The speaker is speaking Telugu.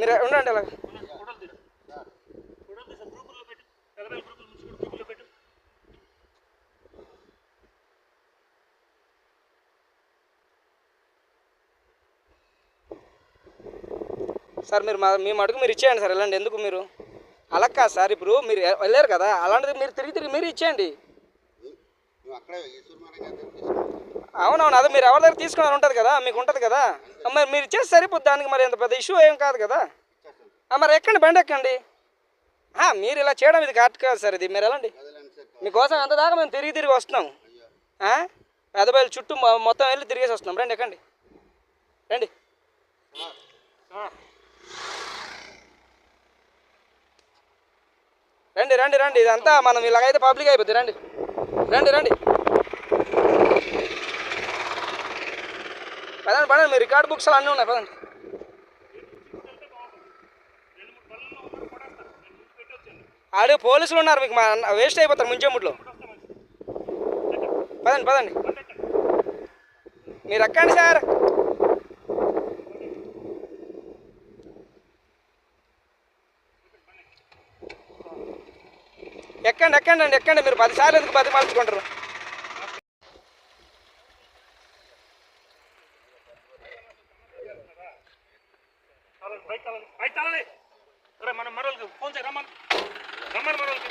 మీరు ఉండండి అలా. సార్ మీరు మీ మటుకు మీరు ఇచ్చేయండి సార్. వెళ్ళండి. ఎందుకు మీరు అలా కాదు సార్. ఇప్పుడు మీరు వెళ్ళారు కదా, అలాంటిది మీరు తిరిగి మీరు ఇచ్చేయండి. అవునవును, అదే మీరు ఎవరి దగ్గర తీసుకున్నారు ఉంటుంది కదా, మీకు ఉంటుంది కదా. మరి మీరు ఇచ్చేసి సరిపోద్ది. దానికి మరి ఎంత పెద్ద ఇష్యూ ఏం కాదు కదా. మరి ఎక్కండి, బండి ఎక్కండి. మీరు ఇలా చేయడం ఇది కరెక్ట్ కాదు సార్. ఇది మీరు వెళ్ళండి. మీకోసం ఎంత దాకా మేము తిరిగి వస్తున్నాం. పెద్దబయలు చుట్టూ మొత్తం వెళ్ళి తిరిగేసి వస్తున్నాం. రండి, ఎక్కండి, రండి. రండి రండి రండి. ఇదంతా మనం ఇలాగైతే పబ్లిక్ అయిపోద్ది. రండి రండి రండి. పదండి పదండి. మీ రికార్డ్ బుక్స్ అన్నీ ఉన్నాయి. పదండి. ఆడే పోలీసులు ఉన్నారు, మీకు వేస్ట్ అయిపోతారు ముంచెముట్లో. పదండి పదండి. మీరు ఎక్కండి సార్. ఎక్కండి ఎక్కండి అండి, ఎక్కండి. మీరు 10 సార్లు ఎందుకు బతిమాల్చుకుంటారు? మనం మరొకరికి ఫోన్ చేయి. రమ్మని మనోళ్ళకి